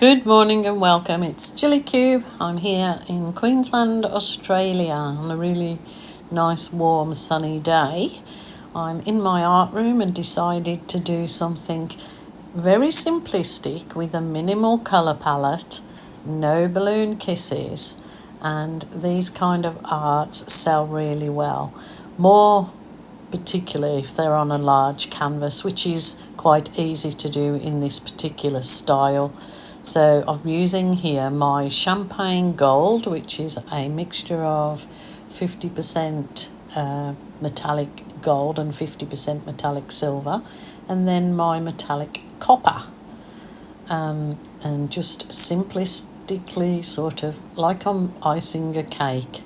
Good morning and welcome. It's Gilly Cube. I'm here in Queensland, Australia on a really nice, warm, sunny day. I'm in my art room and decided to do something very simplistic with a minimal colour palette, no balloon kisses, and these kind of arts sell really well. More particularly if they're on a large canvas, which is quite easy to do in this particular style. So I'm using here my champagne gold, which is a mixture of 50% metallic gold and 50% metallic silver, and then my metallic copper, and just simplistically, sort of like I'm icing a cake.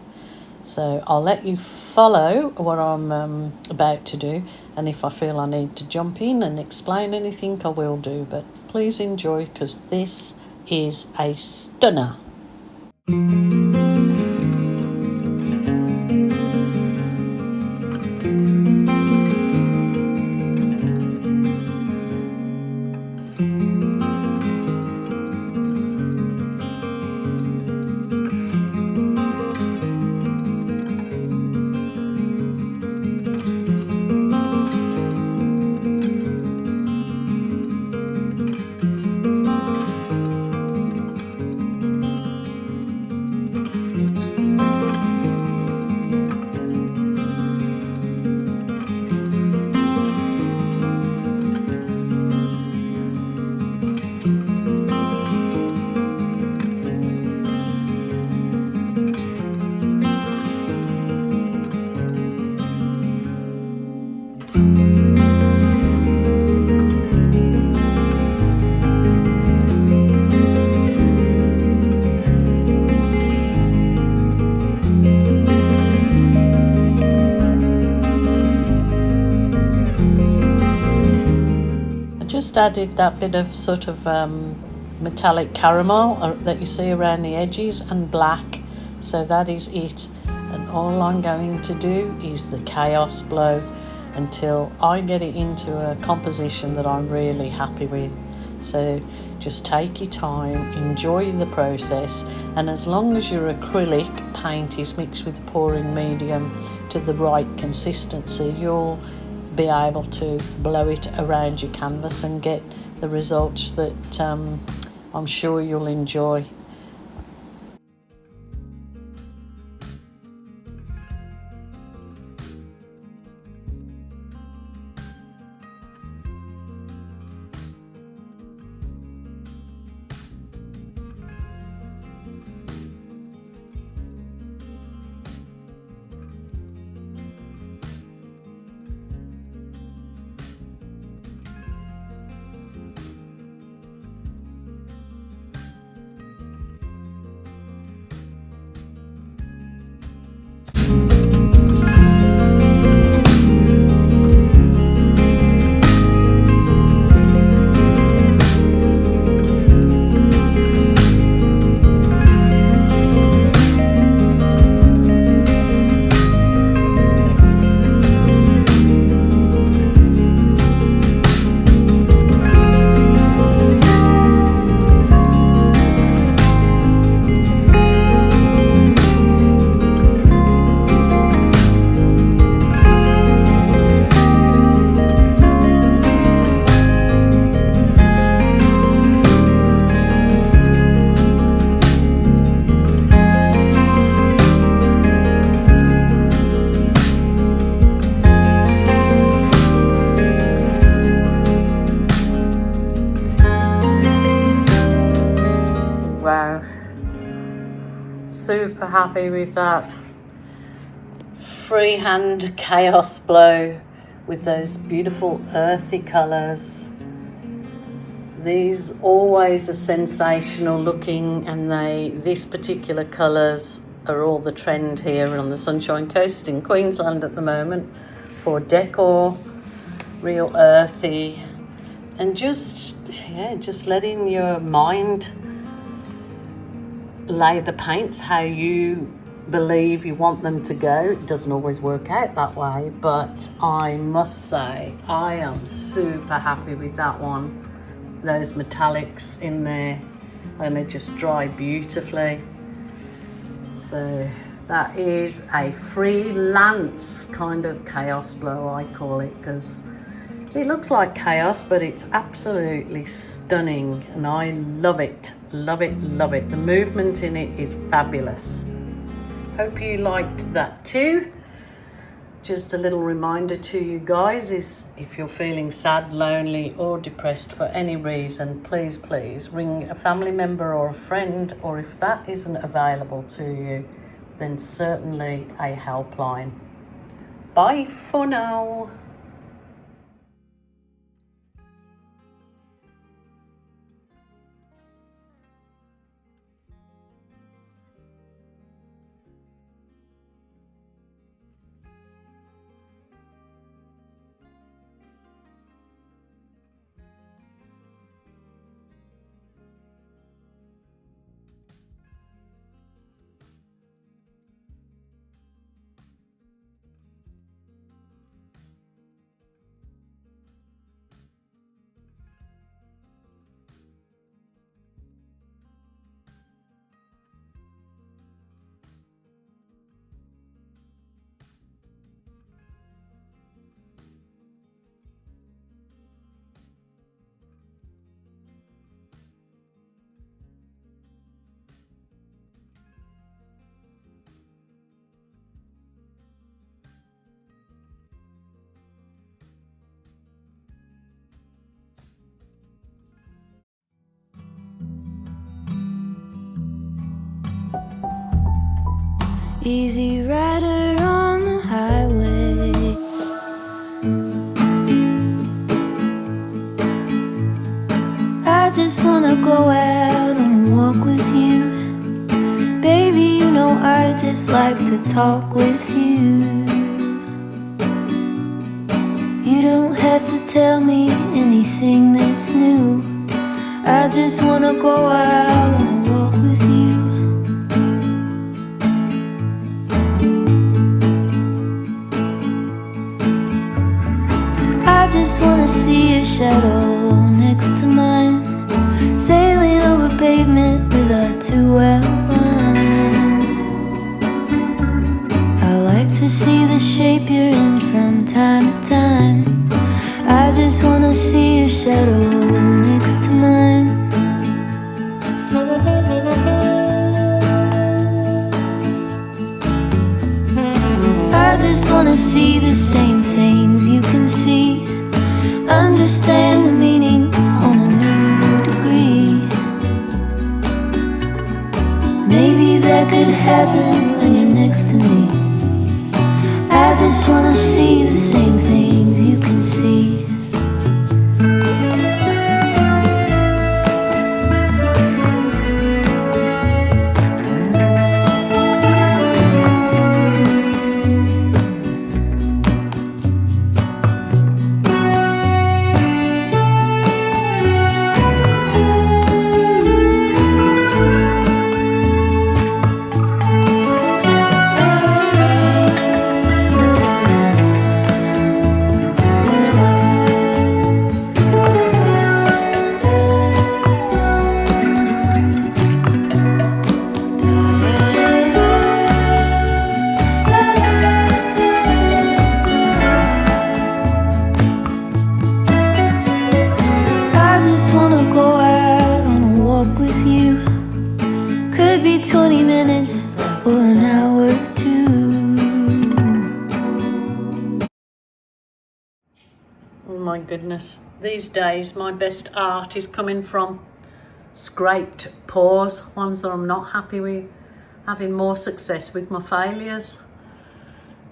So I'll let you follow what I'm about to do, and if I feel I need to jump in and explain anything, I will do, but please enjoy because this is a stunner. Just added that bit of sort of metallic caramel that you see around the edges and black, so that is it. And all I'm going to do is the chaos blow until I get it into a composition that I'm really happy with. So just take your time, enjoy the process, and as long as your acrylic paint is mixed with the pouring medium to the right consistency, you'll be able to blow it around your canvas and get the results that I'm sure you'll enjoy. Wow, super happy with that freehand chaos blow with those beautiful earthy colours. These always are sensational looking, and this particular colours are all the trend here on the Sunshine Coast in Queensland at the moment for decor, real earthy, and just letting your mind lay the paints how you believe you want them to go. It doesn't always work out that way, but I must say I am super happy with that one. Those metallics in there and they just dry beautifully. So that is a freelance kind of chaos blow, I call it, because it looks like chaos, but it's absolutely stunning, and I love it, love it, love it. The movement in it is fabulous. Hope you liked that too. Just a little reminder to you guys is if you're feeling sad, lonely or depressed for any reason, please ring a family member or a friend, or if that isn't available to you, then certainly a helpline. Bye for now. Easy rider on the highway. I just wanna go out on a walk with you. Baby, you know I just like to talk with you. You don't have to tell me anything that's new. I just wanna go out on a walk with you. I just wanna see your shadow next to mine, sailing over pavement with our two outlines. I like to see the shape you're in from time to time. I just wanna see your shadow next to mine. I just wanna see the same things you can see, understand the meaning on a new degree. Maybe that could happen when you're next to me. I just wanna see the same things you can see. Wanna go out on a walk with you. Could be 20 minutes or an hour or two. Oh my goodness, these days my best art is coming from scraped paws, ones that I'm not happy with, having more success with my failures.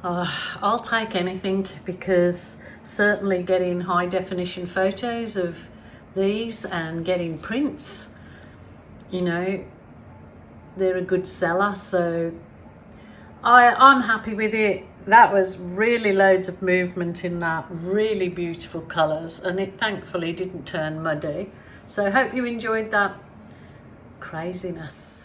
I'll take anything, because certainly getting high definition photos of these and getting prints, you know, they're a good seller, so I'm happy with it. That was really loads of movement in that, really beautiful colours, and it thankfully didn't turn muddy. So I hope you enjoyed that craziness.